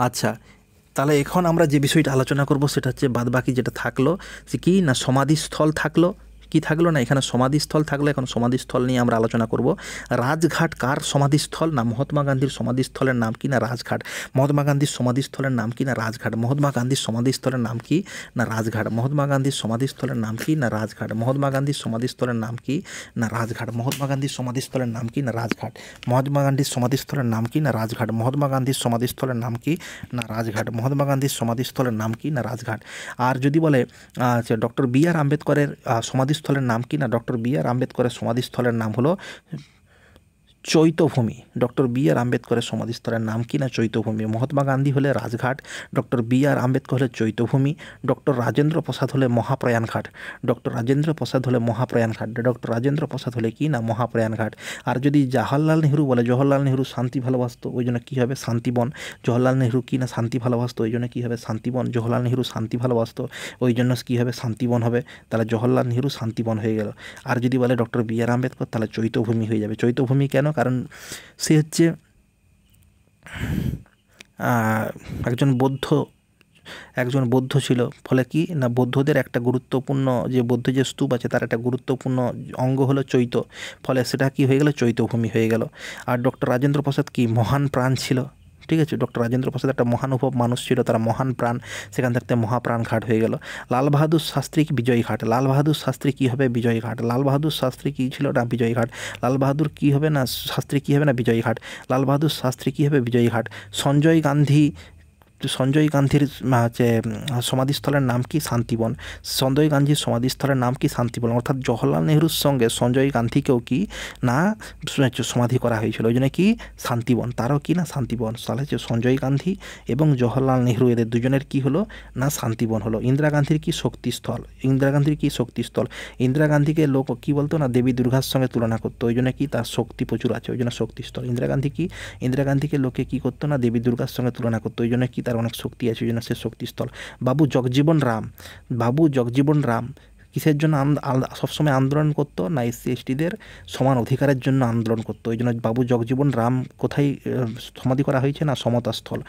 আচ্ছা, তাহলে এখন আমরা যে বিষয়টা আলোচনা করব সেটা হচ্ছে বাদবাকি যেটা থাকলো যে কি না সমাধিস্থল থাকলো, কি থাকলো না এখানে সমাধিস্থল থাকলো। এখন সমাধিস্থল নিয়ে আমরা আলোচনা করব। রাজঘাট কার সমাধিস্থল? না মহাত্মা গান্ধীর সমাধিস্থলের নাম কি না রাজঘাট। মহাত্মা গান্ধীর সমাধিস্থলের নাম কি না রাজঘাট। মহাত্মা গান্ধীর সমাধিস্থলের নাম কি না রাজঘাট। মহাত্মা গান্ধীর সমাধিস্থলের নাম কি না রাজঘাট। মহাত্মা গান্ধীর সমাধিস্থলের নাম কি না রাজঘাট। মহাত্মা গান্ধীর সমাধিস্থলের নাম কি না রাজঘাট। মহাত্মা গান্ধীর সমাধিস্থলের নাম কি না রাজঘাট। মহাত্মা গান্ধীর সমাধিস্থলের নাম কি না রাজঘাট। মহাত্মা গান্ধীর সমাধিস্থলের নাম কি না রাজঘাট। আর যদি বলে ডক্টর বি আর আম্বেদকরের সমাধিস্থলের নাম কি না ডক্টর বি আর আম্বেদকরের সমাধিস্থলের নাম হলো চৈত্যভূমি। ডক্টর বি আর আম্বেদকরের সমাধিস্থলের নাম কি না চৈত্যভূমি। মহাত্মা গান্ধী হলে রাজঘাট, ডক্টর বি আর আম্বেদকর হলে চৈত্যভূমি, ডক্টর রাজেন্দ্র প্রসাদ হলে মহাপ্রয়াণ ঘাট। ডক্টর রাজেন্দ্র প্রসাদ হলে মহাপ্রয়াণ ঘাট। ডক্টর রাজেন্দ্র প্রসাদ হলে কি না মহাপ্রয়াণ ঘাট। আর যদি জওহরলাল নেহরু বলে, জওহরলাল নেহরু শান্তি ভালোবাসতো ওই জন্য কী হবে শান্তিবন। জওহরলাল নেহরু কি না শান্তি ভালোবাসতো ওই জন্য কী হবে শান্তিবন। জওহরলাল নেহরু শান্তি ভালোবাসতো ওই জন্য কী হবে শান্তিবন হবে। তাহলে জওহরলাল নেহরু শান্তিবন হয়ে গেল। আর যদি বলে ডক্টর বি আর আম্বেদকর তাহলে চৈত্যভূমি হয়ে যাবে। চৈত্যভূমি কেন? কারণ সে হচ্ছে একজন বৌদ্ধ ছিল। ফলে কি না বৌদ্ধদের একটা গুরুত্বপূর্ণ যে বৌদ্ধ যে স্তূপ আছে তার একটা গুরুত্বপূর্ণ অঙ্গ হলো চৈত্য। ফলে সেটা কি হয়ে গেল চৈত্যভূমি হয়ে গেল। আর ডক্টর রাজেন্দ্র প্রসাদ কি মহান প্রাণ ছিল, ঠিক আছে। ডক্টর রাজেন্দ্র প্রসাদ একটা মহানুভব মানুষ ছিল, তারা মহান প্রাণ, সেখান থাকতে মহাপ্রাণ ঘাট হয়ে গেল। লাল বাহাদুর শাস্ত্রী কি বিজয়ী ঘাট। লাল বাহাদুর শাস্ত্রী কী হবে বিজয়ী ঘাট। লাল বাহাদুর শাস্ত্রী কী ছিল না বিজয়ী ঘাট। লাল বাহাদুর কী হবে না শাস্ত্রী কী হবে না বিজয়ী ঘাট। লাল বাহাদুর শাস্ত্রী কী হবে বিজয়ী ঘাট। সঞ্জয় গান্ধীর হচ্ছে সমাধিস্থলের নাম কি শান্তিবন। সঞ্জয় গান্ধীর সমাধিস্থলের নাম কি শান্তিবন। অর্থাৎ জওহরলাল নেহরুর সঙ্গে সঞ্জয় গান্ধীকেও কি না সমাধি করা হয়েছিল ওই জন্য কি শান্তিবন, তারও কি না শান্তিবন। তাহলে হচ্ছে সঞ্জয় গান্ধী এবং জওহরলাল নেহরু এদের দুজনের কি হলো না শান্তিবন হলো। ইন্দিরা গান্ধীর কি শক্তিস্থল। ইন্দিরা গান্ধীর কি শক্তিস্থল। ইন্দিরা গান্ধীকে লোক কি বলতো না দেবী দুর্গার সঙ্গে তুলনা করতো ওই জন্য কি তার শক্তি প্রচুর আছে ওই জন্য শক্তিস্থল। ইন্দিরা গান্ধীকে লোকে কি করতো না দেবী দুর্গার সঙ্গে তুলনা করতো ওই জন্য কি তার অনেক শক্তি আছে ওই জন্য সে শক্তিস্থল। বাবু জগজীবন রাম কিসের জন্য সবসময় আন্দোলন করতো না এসসি এসটিদের সমান অধিকারের জন্য আন্দোলন করতো ওই জন্য বাবু জগজীবন রাম কোথায় সমাধি করা হয়েছে না সমতাস্থল।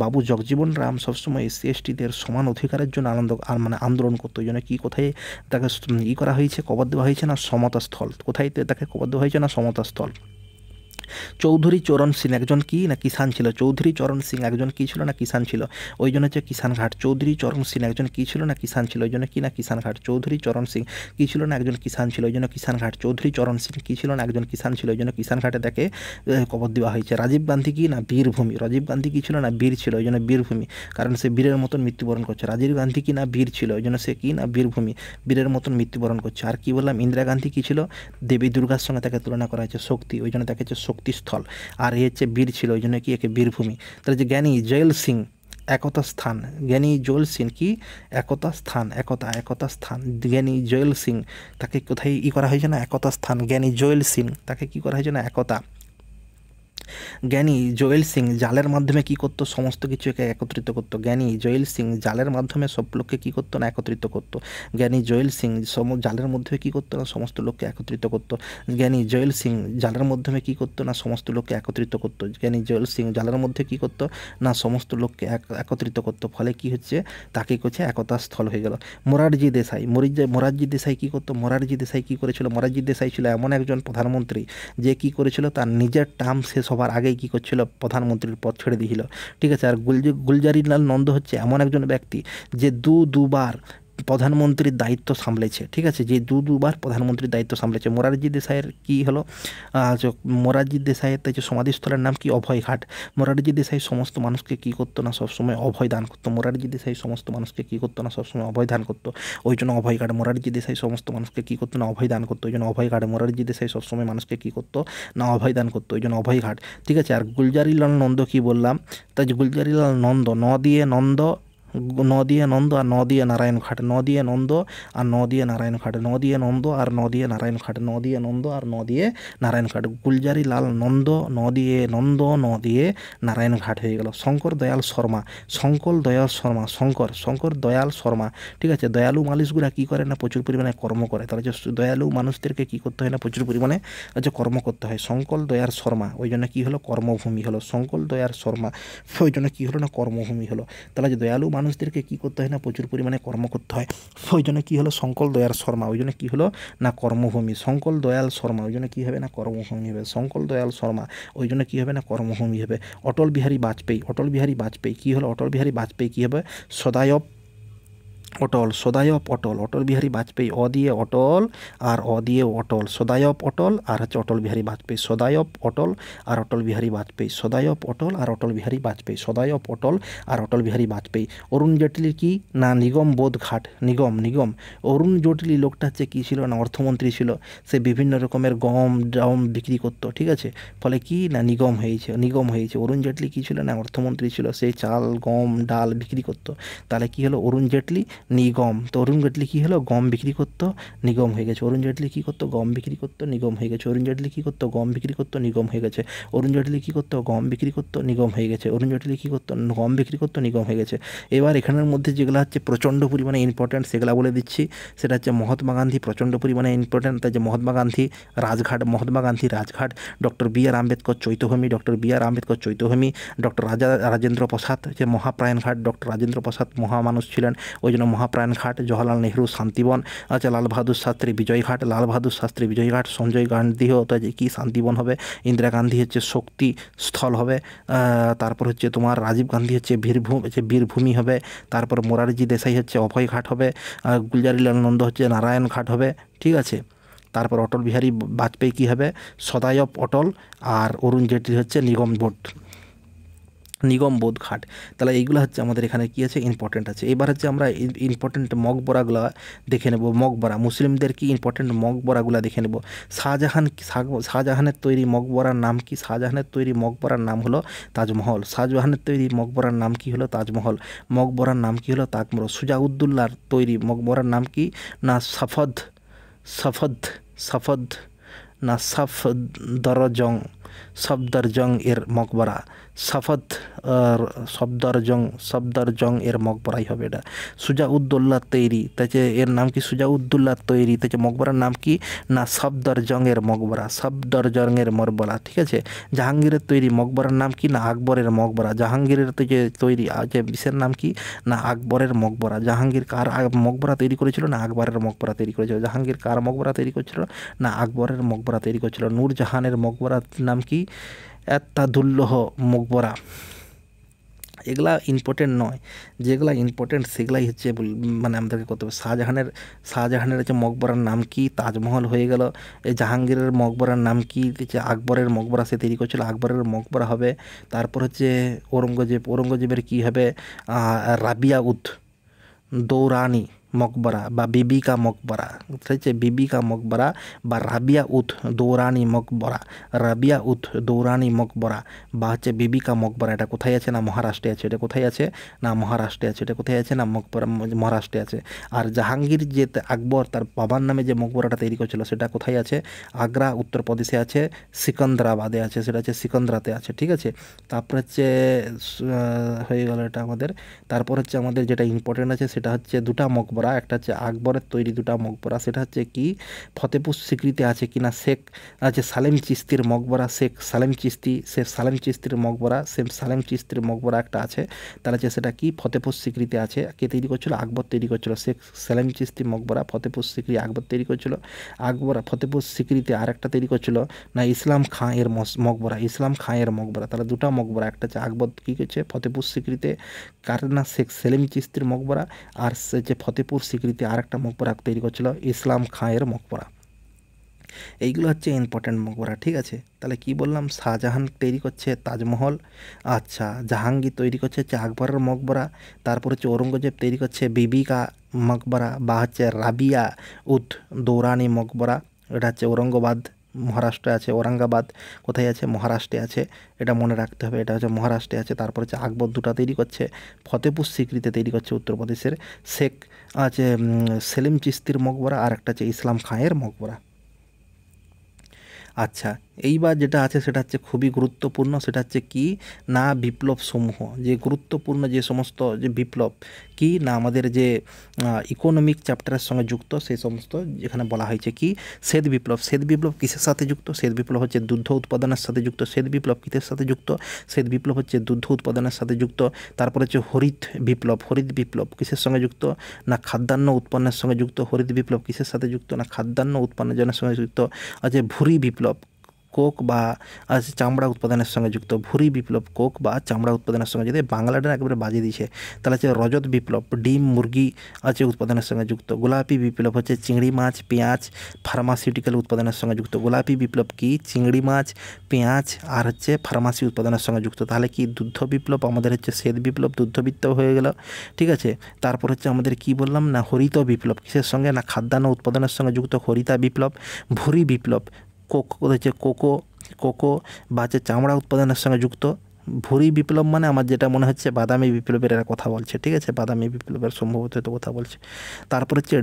বাবু জগজীবন রাম সবসময় এসসি এসটিদের সমান অধিকারের জন্য আন্দোলন করতো ওই জন্য কি কোথায় তাকে করা হয়েছে কবর দেওয়া হয়েছে না সমতাস্থল। কোথায় তাকে কবর দেওয়া হয়েছে না সমতাস্থল। চৌধুরী চরণ সিং একজন কি না কিষাণ ছিল। চৌধুরী চরণ সিং একজন কি ছিল না কিষাণ ছিল ওই জন্য হচ্ছে কিষাণ ঘাট। চৌধুরী চরণ সিং একজন কি ছিল না কিষাণ ছিল ওই জন্য কি না কিষাণ ঘাট। চৌধুরী চরণ সিং কি ছিল না একজন কিষাণ ছিল ওই জন্য কিষাণ ঘাট। চৌধুরী চরণ সিং কি ছিল না একজন কিষাণ ছিল ওই জন্য কিষাণ ঘাটে তাকে কবর দেওয়া হয়েছে। রাজীব গান্ধী কি না বীরভূমি। রাজীব গান্ধী কি ছিল না বীর ছিল ওই জন্য বীরভূমি, কারণ সে বীরের মতন মৃত্যুবরণ করছে। রাজীব গান্ধী কি না বীর ছিল ওই জন্য সে কি না বীরভূমি, বীরের মতন মৃত্যুবরণ করছে। আর কি বললাম ইন্দিরা গান্ধী কি ছিল দেবী দুর্গার সঙ্গে তাকে তুলনা করা হয়েছে শক্তি ওই জন্য তাকে হচ্ছে শক্তিস্থল। আর এ হচ্ছে বীর ছিল ওই জন্য কি একে বীরভূমি। তাহলে যে জ্ঞানী জয়েল সিং একতা স্থান। জ্ঞানী জয়েল সিং কি একতা স্থান একতা স্থান। জ্ঞানী জয়েল সিং তাকে কোথায় করা হয়েছে না একতা স্থান। জ্ঞানী জয়েল সিং তাকে কি করা হয়েছে না একতা। জ্ঞানী জয়েল সিং জালের মাধ্যমে কি করতো সমস্ত কিছুকে একত্রিত করতো। জ্ঞানী জয়েল সিং জালের মাধ্যমে সব লোককে কী করতো না একত্রিত করতো। জ্ঞানী জয়েল সিং জালের মধ্যে কী করতো না সমস্ত লোককে একত্রিত করতো। জ্ঞানী জয়েল সিং জালের মাধ্যমে কী করতো না সমস্ত লোককে একত্রিত করতো। জ্ঞানী জয়েল সিং জালের মধ্যে কী করতো না সমস্ত লোককে একত্রিত করতো। ফলে কি হচ্ছে তাকে করছে একতা স্থল হয়ে গেল। মোরারজি দেশাই কী করতো। মোরারজি দেশাই কী করেছিল। মোরারজি দেশাই ছিল এমন একজন প্রধানমন্ত্রী যে কী করেছিল তার নিজের টার্ম শেষ হবার আগেই কী করছিল প্রধানমন্ত্রীর পদ ছেড়ে দিয়েছিল, ঠিক আছে। আর গুলজারিলাল নন্দ হচ্ছে এমন একজন ব্যক্তি যে দুবার প্রধানমন্ত্রীর দায়িত্ব সামলেছে, ঠিক আছে, যে দুবার প্রধানমন্ত্রীর দায়িত্ব সামলেছে। মোরারজি দেশাইয়ের কী হলো মোরারজি দেশাইয়ের যে সমাধিস্থলের নাম কি অভয়ঘাট। মোরারজি দেশাই সমস্ত মানুষকে কী করতো না সবসময় অভয় দান করতো। মোরারজি দেশাই সমস্ত মানুষকে কী করতো না সবসময় অভয় দান করতো ওই জন্য অভয়ঘাট। মোরারজি দেশাই সমস্ত মানুষকে কী করতো না অভয় দান করতো ওই জন্য অভয়ঘাট। মোরারজি দেশাই সবসময় মানুষকে কী করতো না অভয় দান করতো ওই জন্য অভয়ঘাট, ঠিক আছে। আর গুলজারিলাল নন্দ কি বললাম, তাই গুলজারিলাল নন্দ দিয়ে নন্দ ন দিয়ে নন্দ আর ন দিয়ে নারায়ণঘাট, ন দিয়ে নন্দ আর ন দিয়ে নারায়ণঘাট, ন দিয়ে নন্দ আর ন দিয়ে নারায়ণঘাট, ন দিয়ে নন্দ আর ন দিয়ে নারায়ণঘাট। গুলজারি লাল নন্দ, ন দিয়ে নন্দ, ন দিয়ে নারায়ণঘাট হয়ে গেল। শঙ্কর দয়াল শর্মা, শঙ্কর দয়াল শর্মা, শঙ্কর দয়াল শর্মা, ঠিক আছে। দয়ালু মানুষগুলা কী করে না প্রচুর পরিমাণে কর্ম করে, তাহলে যে দয়ালু মানুষদেরকে কী করতে হয় না প্রচুর পরিমাণে যে কর্ম করতে হয়। শঙ্কর দয়াল শর্মা, ওই জন্য কী হলো কর্মভূমি হলো, শঙ্কর দয়াল শর্মা, ওই জন্য কী হলো না কর্মভূমি হলো। তাহলে যে দয়ালু মানুষদেরকে কী করতে হয় না প্রচুর পরিমাণে কর্ম করতে হয়, ওই জন্য কী হলো শঙ্কর দয়াল শর্মা, ওই জন্য কী হলো না কর্মভূমি। শঙ্কর দয়াল শর্মা, ওই জন্য কী হবে না কর্মভূমি হবে। শঙ্কর দয়াল শর্মা, ওই জন্য কী হবে না কর্মভূমি হবে। অটল বিহারী বাজপেয়ী, অটল বিহারী বাজপেয়ী কী হলো, অটল বিহারী বাজপেয়ী কী হবে সদায়ব অটল, সদায়ব অটল, অটল বিহারী বাজপেয়ী, অ দিয়ে অটল আর অ দিয়ে অটল, সদায়ব অটল আর হচ্ছে অটল বিহারী বাজপেয়ী, সদায়ব অটল আর অটল বিহারী বাজপেয়ী, সদায়ব অটল আর অটল বিহারী বাজপেয়ী, সদায়ব অটল আর অটল বিহারী বাজপেয়ী। অরুণ জেটলির কি না নিগম বোধ ঘাট, নিগম। অরুণ জেটলি লোকটা হচ্ছে কী ছিল না অর্থমন্ত্রী ছিল, সে বিভিন্ন রকমের গম ডাম বিক্রি করতো, ঠিক আছে, ফলে কি না নিগম হয়েছে। অরুণ জেটলি কী ছিল না অর্থমন্ত্রী ছিল, সেই চাল গম ডাল বিক্রি করতো, তাহলে কী হলো অরুণ জেটলি নিগম। তো অরুণ জেটলি কী হলো গম বিক্রি করতো, নিগম হয়ে গেছে। অরুণ জেটলি কী করতো গম বিক্রি করতো, নিগম হয়ে গেছে। অরুণ জেটলি কী করতো গম বিক্রি করতো, নিগম হয়ে গেছে। অরুণ জেটলি কী করতো গম বিক্রি করতো, নিগম হয়ে গেছে। অরুণ জেটলি কী করতো গম বিক্রি করতো, নিগম হয়ে গেছে। এবার এখানের মধ্যে যেগুলো হচ্ছে প্রচণ্ড পরিমাণে ইম্পর্ট্যান্ট সেগুলো বলে দিচ্ছি। সেটা হচ্ছে মহাত্মা গান্ধী প্রচণ্ড পরিমাণে ইম্পর্ট্যান্ট, তাই যে মহাত্মা গান্ধী রাজঘাট, ডক্টর বি আর আম্বেদকর চৈত্যভূমি, ডক্টর বি আর আম্বেদকর চৈত্যভূমি, ডক্টর রাজেন্দ্র প্রসাদ যে মহাপ্রাণ ঘাট, ডক্টর রাজেন্দ্র প্রসাদ মহামানুষ ছিলেন, ওই জন্য মহাপ্রাণ ঘাট। জওহরলাল নেহরু শান্তিবন, আচ্ছা লাল বাহাদুর শাস্ত্রী বিজয়ঘাট, সঞ্জয় গান্ধীও তো যে কী শান্তিবন হবে, ইন্দিরা গান্ধী হচ্ছে শক্তি স্থল হবে, তারপর হচ্ছে তোমার রাজীব গান্ধী হচ্ছে বীরভূমি হবে, তারপর মোরারজি দেশাই হচ্ছে অভয়ঘাট হবে, গুলজারিলাল নন্দ হচ্ছে নারায়ণ ঘাট হবে, ঠিক আছে। তারপর অটল বিহারী বাজপেয়ী কী হবে সদায়ব অটল, আর অরুণ জেটলি হচ্ছে নিগম বোধ ঘাট। তাহলে এইগুলো হচ্ছে আমাদের এখানে কী আছে ইম্পর্টেন্ট আছে। এবার হচ্ছে আমরা ইম্পর্টেন্ট মকবরাগুলো দেখে নেব। মকবরা মুসলিমদের কি ইম্পর্টেন্ট মকবরাগুলো দেখে নেব। শাহজাহানের তৈরি মকবরার নাম কি, শাহজাহানের তৈরি মকবরার নাম হলো তাজমহল। শাহজাহানের তৈরি মকবরার নাম কি হলো তাজমহল, মকবরার নাম কি হলো তাজমহল। সুজাউদ্দৌলার তৈরি মকবরার নাম কি না সাফদ না সফদরজং এর মকবরা, সফদরজং এর মকবরাই হবে এটা। সুজাউদ্দৌলার তৈরি, তাই এর নাম কি সুজাউদ্দৌলার তৈরি, তাই মকবরার নাম কি না সফদরজং এর মকবরা, ঠিক আছে। জাহাঙ্গীরের তৈরি মকবরার নাম কি না আকবরের মকবরা, জাহাঙ্গীরের তৈরি যে বিশের নাম কি না আকবরের মকবরা। জাহাঙ্গীর কার মকবরা তৈরি করেছিল না আকবরের মকবরা তৈরি করেছিল। জাহাঙ্গীর কার মকবরা তৈরি করেছিল না আকবরের মকবরা তৈরি করেছিল। নূরজাহানের মকবরার নাম কি এত্তাদুল্লাহ মকবরা। এগুলা ইম্পর্টেন্ট নয়, যেগুলা ইম্পর্টেন্ট সেগুলাই হচ্ছে মানে আমাদেরকে করতে হবে। শাহজাহানের হচ্ছে মকবরার নাম কি তাজমহল হয়ে গেল। এই জাহাঙ্গীরের মকবরার নাম কি হচ্ছে আকবরের মকবরা সে তৈরি করছিল, আকবরের মকবরা হবে। তারপর হচ্ছে ঔরঙ্গজেবের কি হবে রাবিয়া উদ দৌরানি মকবরা বা বিবিকা মকবরা, হচ্ছে বিবিকা মকবরা বা রাবিয়া উদ দৌরানি মকবরা বা হচ্ছে বিবিকা মকবরা। এটা কোথায় আছে না মহারাষ্ট্রে আছে। এটা কোথায় আছে না মহারাষ্ট্রে আছে। এটা কোথায় আছে না মহারাষ্ট্রে আছে। আর জাহাঙ্গীর যে আকবর তার বাবার নামে যে মকবরাটা তৈরি করেছিল সেটা কোথায় আছে আগ্রা উত্তরপ্রদেশে আছে, সিকন্দরাবাদে আছে, সেটা হচ্ছে সিকন্দরাতে আছে, ঠিক আছে। তারপর হচ্ছে হয়ে গেল এটা আমাদের। তারপর হচ্ছে আমাদের যেটা ইম্পর্টেন্ট আছে সেটা হচ্ছে দুটা মকবরা, একটা হচ্ছে আকবরের তৈরি দুটা মকবরা, সেটা হচ্ছে কি ফতেপুর সিকরিতে আছে কিনা শেখ আছে সালেম চিস্তির মকবরা, শেখ সালেম চিস্তির মকবরা, সালেম চিস্তির মকবরা একটা আছে, তাহলে হচ্ছে সেটা কি ফতেপুর সিকরিতে আছে। কে তৈরি করছিল আকবর তৈরি করছিল। শেখ সালেম চিস্তি মকবরা ফতেপুর সিকরি আকবর তৈরি করছিল। আকবর ফতেপুর সিকরিতে আরেকটা তৈরি করছিল না ইসলাম খাঁ এর মকবরা। তাহলে দুটা মকবরা, একটা হচ্ছে আকবর কী করছে ফতেপুর সিকরিতে কার না শেখ সেলিম চিস্তির মকবরা, আর যে ফতেপুর সিকরিতে আরেকটা মকবরা তৈরি করছিল ইসলাম খাঁ এর মকবরা। এইগুলো হচ্ছে ইম্পর্ট্যান্ট মকবরা, ঠিক আছে। তাহলে কি বললাম শাহজাহান তৈরি করছে তাজমহল, আচ্ছা জাহাঙ্গীর তৈরি করছে হচ্ছে আকবরের মকবরা, তারপর হচ্ছে ঔরঙ্গজেব তৈরি করছে বিবিকা মকবরা বা হচ্ছে রাবিয়া উদ দৌরানি মকবরা, এটা হচ্ছে ঔরঙ্গাবাদ মহারাষ্ট্রে আছে। ঔরঙ্গাবাদ কোথায় আছে? মহারাষ্ট্রে আছে, এটা মনে রাখতে হবে, এটা হচ্ছে মহারাষ্ট্রে আছে। তারপর হচ্ছে আকবর দুটো তৈরি করছে, ফতেপুর সিক্রিতে তৈরি করছে উত্তরপ্রদেশের। শেখ আছে সেলিম চিস্তির মকবরা, আর একটা হচ্ছে ইসলাম খাঁয়ের মকবরা। আচ্ছা, এইবার যেটা আছে সেটা হচ্ছে খুবই গুরুত্বপূর্ণ, সেটা হচ্ছে কি না বিপ্লব সমূহ, যে গুরুত্বপূর্ণ যে সমস্ত যে বিপ্লব কি না আমাদের যে ইকোনমিক চ্যাপ্টারের সঙ্গে যুক্ত, সেই সমস্ত যেখানে বলা হয়েছে কি শ্বেত বিপ্লব। শ্বেত বিপ্লব কিসের সাথে যুক্ত? শ্বেত বিপ্লব হচ্ছে দুগ্ধ উৎপাদনের সাথে যুক্ত। শ্বেত বিপ্লব কিসের সাথে যুক্ত? শ্বেত বিপ্লব হচ্ছে দুগ্ধ উৎপাদনের সাথে যুক্ত। তারপরে হচ্ছে হরিত বিপ্লব। হরিত বিপ্লব কিসের সঙ্গে যুক্ত? না খাদ্যান্ন উৎপন্নের সঙ্গে যুক্ত। হরিত বিপ্লব কিসের সাথে যুক্ত? না খাদ্যান্ন উৎপন্নের সঙ্গে যুক্ত। আছে ভুরি বিপ্লব, কোক বা চামড়া উৎপাদনের সঙ্গে যুক্ত। ভুরি বিপ্লব কোক বা চামড়া উৎপাদনের সঙ্গে, যদি বাংলাটা একেবারে বাজিয়ে দিয়েছে, তাহলে হচ্ছে রজত বিপ্লব, ডিম মুরগি আছে উৎপাদনের সঙ্গে যুক্ত। গোলাপি বিপ্লব হচ্ছে চিংড়ি মাছ পেঁয়াজ ফার্মাসিউটিক্যাল উৎপাদনের সঙ্গে যুক্ত। গোলাপি বিপ্লব কি চিংড়ি মাছ পেঁয়াজ আর হচ্ছে ফার্মাসি উৎপাদনের সঙ্গে যুক্ত। তাহলে কি দুগ্ধ বিপ্লব আমাদের হচ্ছে শ্বেত বিপ্লব, দুগ্ধ বিপ্লব হয়ে গেল, ঠিক আছে। তারপর হচ্ছে আমাদের কি বললাম না হরিত বিপ্লব কিসের সঙ্গে? না খাদ্যান্ন উৎপাদনের সঙ্গে যুক্ত, হরিতা বিপ্লব। ভুরি বিপ্লব হচ্ছে কোকো বা হচ্ছে চামড়া উৎপাদনের সঙ্গে যুক্ত। ভুরি বিপ্লব মানে আমার যেটা মনে হচ্ছে বাদামি বিপ্লবের এরা কথা বলছে, ঠিক আছে, বাদামি বিপ্লবের সম্ভবত তো কথা বলছে। তারপর হচ্ছে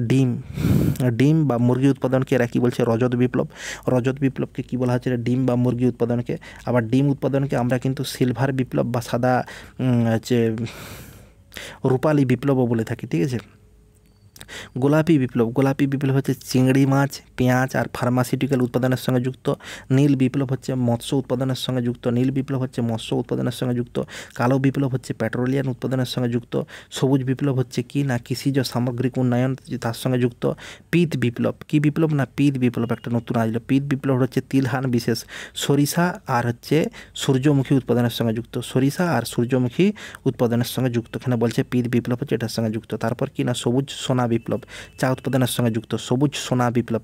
ডিম বা মুরগি উৎপাদনকে এরা কী বলছে? রজত বিপ্লব। রজত বিপ্লবকে কী বলা হচ্ছে? ডিম বা মুরগি উৎপাদনকে। আবার ডিম উৎপাদনকে আমরা কিন্তু সিলভার বিপ্লব বা সাদা হচ্ছে রূপালী বিপ্লবও বলে থাকি, ঠিক আছে। গোলাপি বিপ্লব হচ্ছে চিংড়ি মাছ পেঁয়াজ আর ফার্মাসিউটিক্যাল উৎপাদনের সঙ্গে যুক্ত। নীল বিপ্লব হচ্ছে মৎস্য উৎপাদনের সঙ্গে যুক্ত। কালো বিপ্লব হচ্ছে পেট্রোলিয়াম উৎপাদনের সঙ্গে যুক্ত। সবুজ বিপ্লব হচ্ছে কি না কৃষিজ সামগ্রিক উন্নয়ন তার সঙ্গে যুক্ত। পিত বিপ্লব, কি বিপ্লব? না পিত বিপ্লব, একটা নতুন আসলো। পিত বিপ্লব হচ্ছে তিলহান বিশেষ সরিষা আর হচ্ছে সূর্যমুখী উৎপাদনের সঙ্গে যুক্ত। এখানে বলছে পিত বিপ্লব হচ্ছে এটার সঙ্গে যুক্ত। তারপর কি না সবুজ সোনা বিপ্লব, চা উৎপাদনের সঙ্গে যুক্ত। সবুজ সোনা বিপ্লব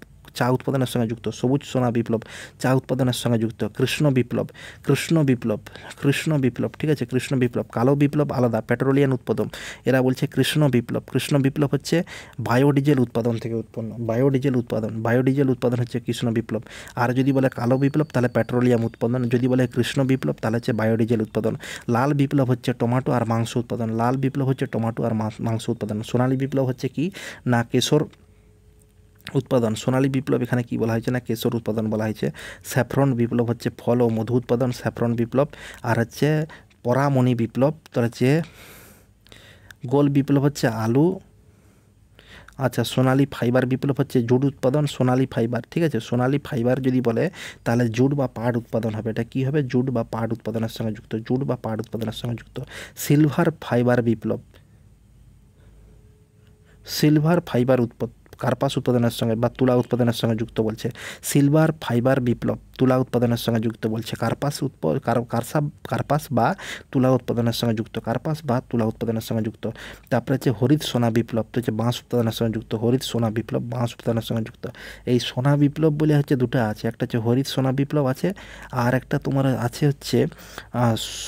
চা উৎপাদনের সঙ্গে যুক্ত। কৃষ্ণ বিপ্লব, ঠিক আছে, কৃষ্ণ বিপ্লব। কালো বিপ্লব আলাদা, পেট্রোলিয়াম উৎপাদন, এরা বলছে কৃষ্ণ বিপ্লব হচ্ছে বায়োডিজেল উৎপাদন থেকে উৎপন্ন। বায়োডিজেল উৎপাদন হচ্ছে কৃষ্ণ বিপ্লব। আর যদি বলে কালো বিপ্লব তাহলে পেট্রোলিয়াম উৎপাদন, যদি বলে কৃষ্ণ বিপ্লব তাহলে হচ্ছে বায়োডিজেল উৎপাদন। লাল বিপ্লব হচ্ছে টমেটো আর মাংস উৎপাদন। সোনালী বিপ্লব হচ্ছে কি না কেশর উৎপাদন। সোনালী বিপ্লব এখানে কি বলা হয়েছে? না কেশর উৎপাদন বলা হয়েছে। স্যাফরন বিপ্লব হচ্ছে ফল ও মধু উৎপাদন, স্যাফরন বিপ্লব। আর হচ্ছে পরামণি বিপ্লব, তার হচ্ছে গোল বিপ্লব হচ্ছে আলু। আচ্ছা, সোনালী ফাইবার বিপ্লব হচ্ছে জুট উৎপাদন, সোনালী ফাইবার, ঠিক আছে। সোনালী ফাইবার যদি বলে তাহলে জুট বা পাট উৎপাদন হবে। এটা কী হবে? জুট বা পাট উৎপাদনের সঙ্গে যুক্ত। সিলভার ফাইবার কার্পাস উৎপাদনের সঙ্গে বা তুলা উৎপাদনের সঙ্গে যুক্ত বলছে। সিলভার ফাইবার বিপ্লব তুলা উৎপাদনের সঙ্গে যুক্ত বলছে। কার্পাস বা তুলা উৎপাদনের সঙ্গে যুক্ত। তারপরে হচ্ছে হরিত সোনা বিপ্লব, তো হচ্ছে বাঁশ উৎপাদনের সঙ্গে যুক্ত। এই সোনা বিপ্লব বলে হচ্ছে দুটো আছে, একটা হচ্ছে হরিত সোনা বিপ্লব আছে, আর একটা তোমার আছে হচ্ছে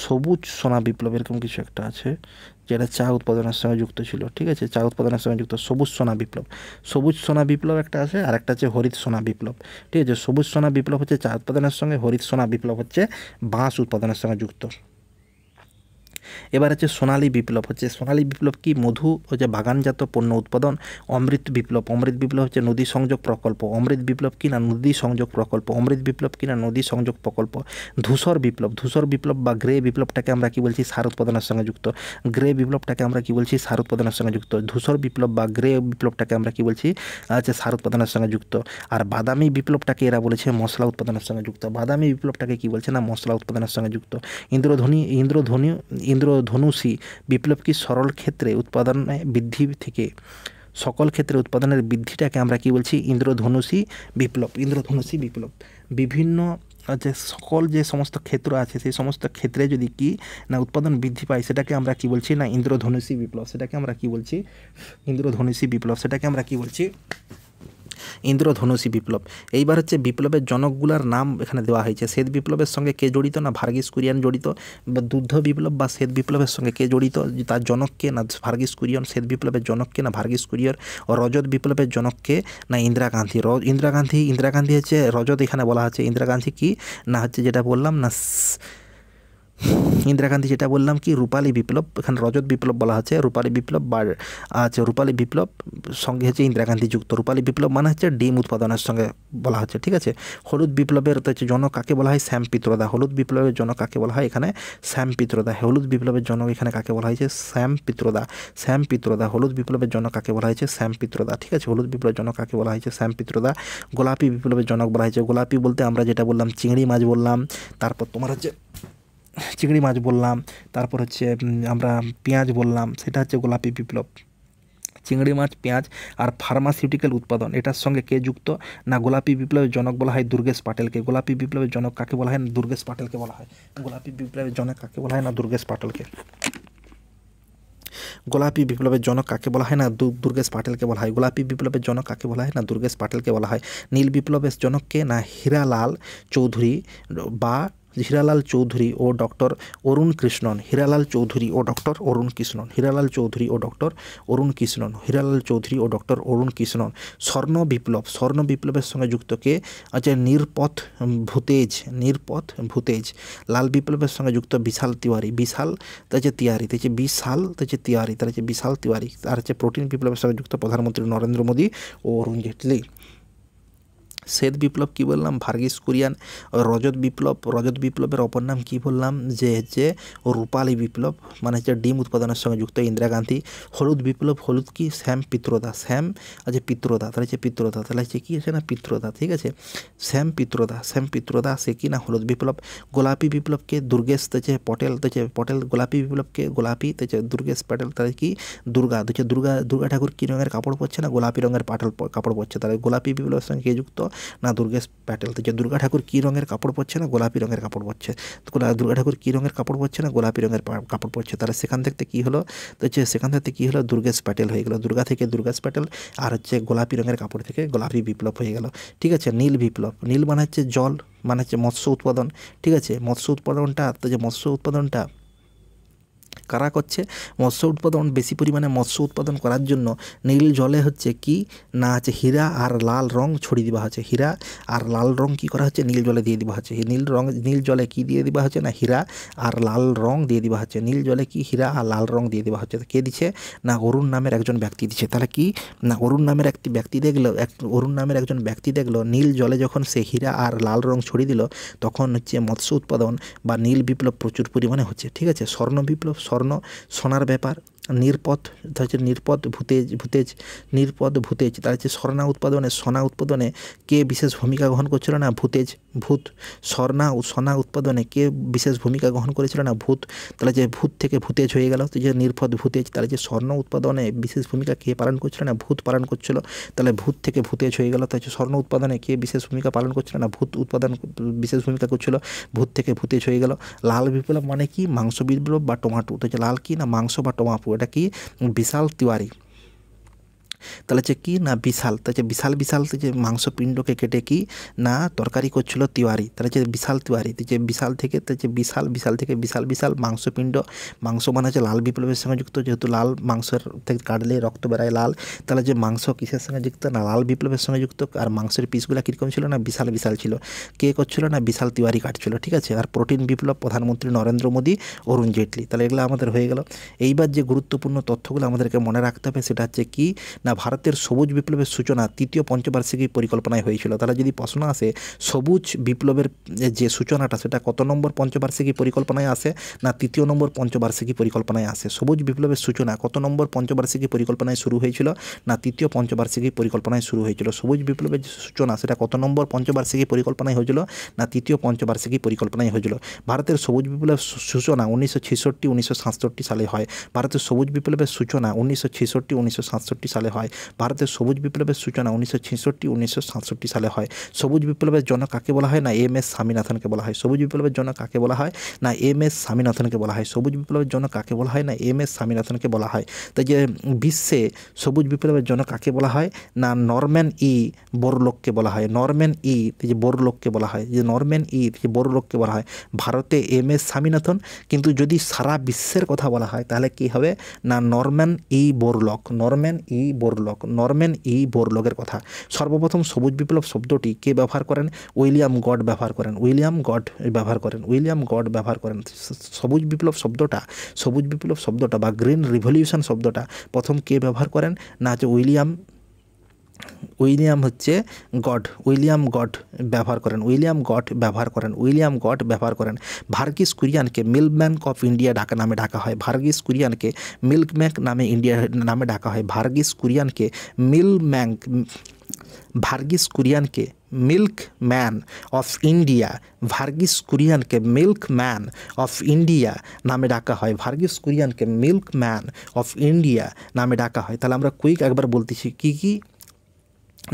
সবুজ সোনা বিপ্লব, এরকম কিছু একটা আছে যেটা চা উৎপাদনের সঙ্গে যুক্ত ছিল, ঠিক আছে, চা উৎপাদনের সঙ্গে যুক্ত। সবুজ সোনা বিপ্লব একটা আছে, আর একটা আছে হরিত সোনা বিপ্লব, ঠিক আছে। সবুজ সোনা বিপ্লব হচ্ছে চা উৎপাদনের সঙ্গে, হরিত সোনা বিপ্লব হচ্ছে বাঁশ উৎপাদনের সঙ্গে যুক্ত। এবার হচ্ছে সোনালী বিপ্লব কি মধু হচ্ছে বাগানজাত পণ্য উৎপাদন। অমৃত বিপ্লব হচ্ছে নদী সংযোগ প্রকল্প। অমৃত বিপ্লব কি না নদী সংযোগ প্রকল্প। ধূসর বিপ্লব বা গ্রে বিপ্লবটাকে আমরা কি বলছি? সার উৎপাদনের সঙ্গে যুক্ত। ধূসর বিপ্লব বা গ্রে বিপ্লবটাকে আমরা কি বলছি? আচ্ছা, সার উৎপাদনের সঙ্গে যুক্ত। আর বাদামি বিপ্লবটাকে এরা বলেছে মশলা উৎপাদনের সঙ্গে যুক্ত। বাদামি বিপ্লবটাকে কি বলছে? না মশলা উৎপাদনের সঙ্গে যুক্ত। ইন্দ্রধনুষী বিপ্লব কি সরল ক্ষেত্রে উৎপাদনে বৃদ্ধি থেকে সকল ক্ষেত্রে উৎপাদনের বৃদ্ধিটাকে আমরা কি বলছি? ইন্দ্রধনুষী বিপ্লব। বিভিন্ন যে সকল যে সমস্ত ক্ষেত্র আছে সেই সমস্ত ক্ষেত্রে যদি কি না উৎপাদন বৃদ্ধি পায় সেটাকে আমরা কি বলছি? না ইন্দ্রধনুষী বিপ্লব। ইন্দ্রধনুষী বিপ্লব। এইবার হচ্ছে বিপ্লবের জনকগুলার নাম এখানে দেওয়া হয়েছে। শ্বেত বিপ্লবের সঙ্গে কে জড়িত? না ভার্গিস কুরিয়ান জড়িত। বা দুগ্ধ বিপ্লব বা শ্বেত বিপ্লবের সঙ্গে কে জড়িত? তার জনক কে? না ভার্গিস কুরিয়ন। শ্বেত বিপ্লবের জনক কে? না ভার্গিস কুরিয়ন। ও রজত বিপ্লবের জনক কে? না ইন্দিরা গান্ধী। ইন্দিরা গান্ধী হচ্ছে রজত, এখানে বলা হচ্ছে ইন্দিরা গান্ধী কি না হচ্ছে যেটা বললাম না ইন্দিরা গান্ধী যেটা বললাম কি রূপালী বিপ্লব, এখানে রজত বিপ্লব বলা হচ্ছে রূপালী বিপ্লব বা রূপালী বিপ্লব সঙ্গে হচ্ছে ইন্দিরা গান্ধী যুক্ত। রূপালী বিপ্লব মানে হচ্ছে ডিম উৎপাদনের সঙ্গে বলা হচ্ছে, ঠিক আছে। হলুদ বিপ্লবের হচ্ছে জনক কাকে বলা হয়? শ্যাম পিত্রদা। হলুদ বিপ্লবের জনক কাকে বলা হয়? এখানে শ্যাম পিত্রদা। হলুদ বিপ্লবের জনক এখানে কাকে বলা হয়েছে? শ্যাম পিত্রদা। শ্যাম পিত্রদা। হলুদ বিপ্লবের জনক কাকে বলা হয়েছে? শ্যাম পিত্রদা, ঠিক আছে। হলুদ বিপ্লবের জনক কাকে বলা হয়েছে? শ্যাম পিত্রদা। গোলাপি বিপ্লবের জনক বলা হয়েছে, গোলাপি বলতে আমরা যেটা বললাম চিংড়ি মাছ বললাম, তারপর তোমার হচ্ছে চিংড়ি মাছ বললাম, তারপর হচ্ছে আমরা পেঁয়াজ বললাম, সেটা হচ্ছে গোলাপি বিপ্লব। চিংড়ি মাছ, পেঁয়াজ আর ফার্মাসিউটিক্যাল উৎপাদন, এটার সঙ্গে কে যুক্ত? না গোলাপি বিপ্লবের জনক বলা হয় দুর্গেশ পাটেলকে। গোলাপি বিপ্লবের জনক কাকে বলা হয়? না দুর্গেশ পাটেলকে বলা হয়। গোলাপি বিপ্লবের জনক কাকে বলা হয়? না দুর্গেশ পাটেলকে। গোলাপি বিপ্লবের জনক কাকে বলা হয়? না দুর্গেশ পাটেলকে বলা হয়। গোলাপি বিপ্লবের জনক কাকে বলা হয়? না দুর্গেশ পাটেলকে বলা হয়। নীল বিপ্লবের জনককে? না হীরালাল চৌধুরী বা হীরালাল চৌধুরী ও ডক্টর অরুণ কৃষ্ণন। হীরালাল চৌধুরী ও ডক্টর অরুণ কৃষ্ণন। হীরালাল চৌধুরী ও ডক্টর অরুণ কৃষ্ণন। হীরালাল চৌধুরী ও ডক্টর অরুণ কৃষ্ণন। স্বর্ণ বিপ্লব, স্বর্ণ বিপ্লবের সঙ্গে যুক্ত কে? আচ্ছা নিরপথ ভূতেজ। নিরপথ ভূতেজ। লাল বিপ্লবের সঙ্গে যুক্ত বিশাল তিওয়ারি। বিশাল তাহলে তিয়ারি, তাই বিশাল তাহলে তিয়ারি, তাহলে হচ্ছে বিশাল তিওয়ারি। আর হচ্ছে প্রোটিন বিপ্লবের সঙ্গে যুক্ত প্রধানমন্ত্রী নরেন্দ্র মোদী ও অরুণ জেটলি। শ্বেত বিপ্লব কি বললাম? ভার্গিস কুরিয়ান। রজত বিপ্লব, রজত বিপ্লবের অপর নাম কি বললাম? যে হচ্ছে রূপালী বিপ্লব, মানে হচ্ছে ডিম উৎপাদনের সঙ্গে যুক্ত ইন্দিরা গান্ধী। হলুদ বিপ্লব, হলুদ কি? শ্যাম পিত্রদা। শ্যাম আছে পিত্রদা, তাহলে হচ্ছে পিত্রদা, তাহলে হচ্ছে কি আছে না পিত্রদা, ঠিক আছে। শ্যাম পিত্রদা, শ্যাম পিত্রদা সে কি না হলুদ বিপ্লব। গোলাপি বিপ্লবকে দুর্গেশ তেছে পটেল, তেছে পটেল। গোলাপি বিপ্লবকে গোলাপি তেছে দুর্গেশ পটেল, তাহলে কি দুর্গা, তেছে দুর্গা ঠাকুর কী রঙের কাপড় পরছে? না গোলাপি রঙের কাপড় পরছে, তাহলে গোলাপি বিপ্লবের সঙ্গে কে যুক্ত? না দুর্গেশ প্যাটেল। তো যে দুর্গা ঠাকুর কী রঙের কাপড় পরছে? না গোলাপি রঙের কাপড় পরছে। দুর্গা ঠাকুর কী রঙের কাপড় পরছে? না গোলাপি রঙের কাপড় পরছে। তাহলে সেখান থেকে কী হলো? তো হচ্ছে সেখান থেকে কী হলো? দুর্গেশ প্যাটেল হয়ে গেল। দুর্গা থেকে দুর্গেশ প্যাটেল, আর হচ্ছে গোলাপি রঙের কাপড় থেকে গোলাপি বিপ্লব হয়ে গেল, ঠিক আছে। নীল বিপ্লব, নীল মানে হচ্ছে জল, মানে হচ্ছে মৎস্য উৎপাদন, ঠিক আছে। মৎস্য উৎপাদনটা, তো যে মৎস্য উৎপাদনটা কারা করছে? মৎস্য উৎপাদন বেশি পরিমাণে মৎস্য উৎপাদন করার জন্য নীল জলে হচ্ছে কি না হচ্ছে হীরা আর লাল রং ছড়িয়ে দেওয়া হচ্ছে। হীরা আর লাল রং কি করা হচ্ছে? নীল জলে দিয়ে দেওয়া হচ্ছে। নীল জলে কি দিয়ে দেওয়া হচ্ছে? না হীরা আর লাল রং দিয়ে দেওয়া হচ্ছে। নীল জলে কি হীরা আর লাল রং দিয়ে দেওয়া হচ্ছে। কে দিচ্ছে? না অরুণ নামের একজন ব্যক্তি দিচ্ছে। তাহলে কি না অরুণ নামের একজন ব্যক্তি দেখলো নীল জলে যখন সে হীরা আর লাল রং ছড়িয়ে দিল, তখন হচ্ছে মৎস্য উৎপাদন বা নীল বিপ্লব প্রচুর পরিমাণে হচ্ছে, ঠিক আছে। স্বর্ণ বিপ্লব, সোনার ব্যাপার। নিরপথ হচ্ছে নিরপথ ভূতেজ, তার হচ্ছে সোনা উৎপাদনে কে বিশেষ ভূমিকা গ্রহণ করছিল? না ভূত। সোনা উৎপাদনে কে বিশেষ ভূমিকা গ্রহণ করেছিল? না ভূত। তাহলে যে ভূত থেকে ভূতেজ হয়ে গেল, তো যে নিরপথ ভূতেজ। তাহলে যে স্বর্ণ উৎপাদনে বিশেষ ভূমিকা কে পালন করছিল? না ভূত পালন করছিল। তাহলে ভূত থেকে ভূতেজ হয়ে গেল। তাহলে স্বর্ণ উৎপাদনে কে বিশেষ ভূমিকা পালন করছিল? না ভূত উৎপাদন বিশেষ ভূমিকা করছিল, ভূত থেকে ভূতেজ হয়ে গেল। লাল বিপ্লব মানে কি? মাংস বিপ্লব বা টমাটো। তো লাল কি না মাংস বা টমাটো, এটা কি? বিশাল তিওয়ারি। তাহলে হচ্ছে কি না বিশাল, তো হচ্ছে বিশাল যে মাংসপিণ্ডকে কেটে কি না তরকারি করছিল তিওয়ারি, তাহলে হচ্ছে বিশাল তিওয়ারি। যে বিশাল থেকে তো হচ্ছে বিশাল থেকে বিশাল মাংসপিণ্ড। মাংস মানে হচ্ছে লাল বিপ্লবের সঙ্গে যুক্ত, যেহেতু লাল মাংসের থেকে কাটলে রক্ত বেরায় লাল, তাহলে যে মাংস কিসের সঙ্গে যুক্ত? না লাল বিপ্লবের সঙ্গে যুক্ত। আর মাংসের পিসগুলো কীরকম ছিল? না বিশাল ছিল। কে করছিল? না বিশাল তিওয়ারি কাটছিল, ঠিক আছে। আর প্রোটিন বিপ্লব প্রধানমন্ত্রী নরেন্দ্র মোদী, অরুণ জেটলি। তাহলে এগুলো আমাদের হয়ে গেল। এইবার যে গুরুত্বপূর্ণ তথ্যগুলো আমাদেরকে মনে রাখতে হবে সেটা হচ্ছে কি না ভারতের সবুজ বিপ্লবের সূচনা তৃতীয় পঞ্চবার্ষিকী পরিকল্পনায় হয়েছিল। তাহলে যদি প্রশ্ন আসে সবুজ বিপ্লবের যে সূচনাটা সেটা কত নম্বর পঞ্চবার্ষিকী পরিকল্পনায় আসে? না তৃতীয় নম্বর পঞ্চবার্ষিকী পরিকল্পনায় আসে। সবুজ বিপ্লবের সূচনা কত নম্বর পঞ্চবার্ষিকী পরিকল্পনায় শুরু হয়েছিল? না তৃতীয় পঞ্চবার্ষিকী পরিকল্পনায় শুরু হয়েছিল। সবুজ বিপ্লবের যে সূচনা সেটা কত নম্বর পঞ্চবার্ষিকী পরিকল্পনায় হয়েছিল? না তৃতীয় পঞ্চবার্ষিকী পরিকল্পনায় হয়েছিল। ভারতের সবুজ বিপ্লবের সূচনা 1966-1967 সালে হয়। ভারতের সবুজ বিপ্লবের সূচনা 1966-1967 সালে হয়। হয়? ভারতের সবুজ বিপ্লবের সূচনা 1966-1967 সালে হয়। সবুজ বিপ্লবের জনক কাকে বলা হয়? না এম.এস. স্বামীনাথনকে বলা হয়। সবুজ বিপ্লবের জনক কাকে বলা হয়? না এম.এস. স্বামীনাথনকে বলা হয়। সবুজ বিপ্লবের জনক কাকে বলা হয়? না এম.এস. স্বামীনাথনকে বলা হয়। তাই যে বিশ্বে সবুজ বিপ্লবের জনক কাকে বলা হয়? না নরম্যান ই বোরলগকে বলা হয়। নরম্যান ই যে বোরলগকে বলা হয়, যে নরম্যান ই যে বোরলগকে বলা হয়। ভারতে এম.এস. স্বামীনাথন, কিন্তু যদি সারা বিশ্বের কথা বলা হয় তাহলে কী হবে? না নরম্যান ই বোরলগ, নরম্যান ই বোরলগ, নরম্যান ই বোরলগের কথা। সর্বপ্রথম সবুজ বিপ্লব শব্দটি কে ব্যবহার করেন? উইলিয়াম গড ব্যবহার করেন। উইলিয়াম গড ব্যবহার করেন। উইলিয়াম গড ব্যবহার করেন। সবুজ বিপ্লব শব্দটা বা গ্রিন রিভলিউশন শব্দটা প্রথম কে ব্যবহার করেন? না হচ্ছে উইলিয়াম গড ব্যবহার করেন। উইলিয়াম গড ব্যবহার করেন। ভার্গিস কুরিয়ানকে মিল্কম্যান অফ ইন্ডিয়া নামে ডাকা হয়। ভার্গিস কুরিয়ানকে মিল্কম্যান নামে ডাকা হয়। ভার্গিস কুরিয়ানকে মিল্কম্যান অফ ইন্ডিয়া নামে ডাকা হয়। ভার্গিস কুরিয়ানকে মিল্কম্যান অফ ইন্ডিয়া নামে ডাকা হয়। তাহলে আমরা কুইক একবার বলতেছি কি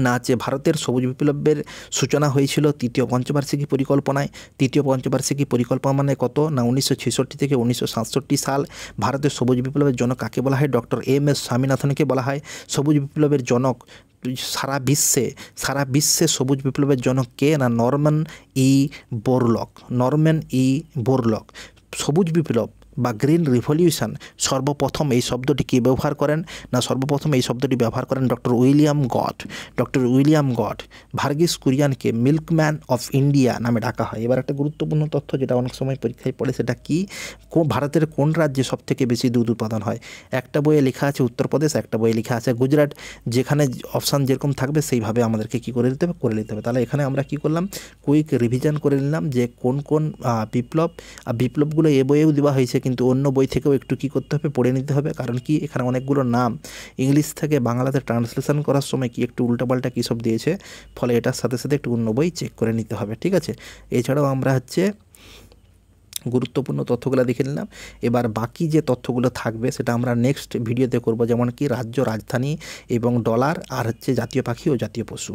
না আছে। ভারতের সবুজ বিপ্লবের সূচনা হয়েছিল তৃতীয় পঞ্চবার্ষিকী পরিকল্পনায়। তৃতীয় পঞ্চবার্ষিকী পরিকল্পনা মানে কত? না 1966 থেকে 1967 সাল। ভারতের সবুজ বিপ্লবের জনক কাকে বলা হয়? Doctor M S. স্বামীনাথনকে বলা হয় সবুজ বিপ্লবের জনক। সারা বিশ্বে সবুজ বিপ্লবের জনক কে? না নরম্যান ই বোরলগ। সবুজ বিপ্লব বা গ্রিন রিভলিউশন সর্বপ্রথম এই শব্দটি কে ব্যবহার করেন? না সর্বপ্রথম এই শব্দটি ব্যবহার করেন ডক্টর উইলিয়াম গড। ভার্গিস কুরিয়ানকে মিল্কম্যান অফ ইন্ডিয়া নামে ডাকা হয়। এবার একটা গুরুত্বপূর্ণ তথ্য যেটা অনেক সময় পরীক্ষায় পড়ে, সেটা কি? ভারতের কোন রাজ্যে সবথেকে বেশি দুধ উৎপাদন হয়? একটা বইয়ে লেখা আছে উত্তরপ্রদেশ, একটা বইয়ে লেখা আছে গুজরাট। যেখানে অপশান যেরকম থাকবে সেইভাবে আমাদেরকে কী করে নিতে হবে। তাহলে এখানে আমরা কি করলাম? কুইক রিভিশন করে নিলাম যে কোন বিপ্লবগুলো এ বইয়েও দেওয়া হয়েছে, কিন্তু অন্য বই থেকেও একটু কী করতে হবে? পড়ে নিতে হবে। কারণ কি এখানে অনেকগুলো নাম ইংলিশ থেকে বাংলাতে ট্রান্সলেশন করার সময় কি একটু উল্টাপাল্টা কী সব দিয়েছে, ফলে এটার সাথে সাথে একটু অন্য বই চেক করে নিতে হবে। ঠিক আছে, এছাড়াও আমরা গুরুত্বপূর্ণ তথ্যগুলো দেখে নিলাম। এবার বাকি যে তথ্যগুলো থাকবে সেটা আমরা নেক্সট ভিডিওতে করব, যেমন কি রাজ্য, রাজধানী এবং ডলার, আর জাতীয় পাখি ও জাতীয় পশু।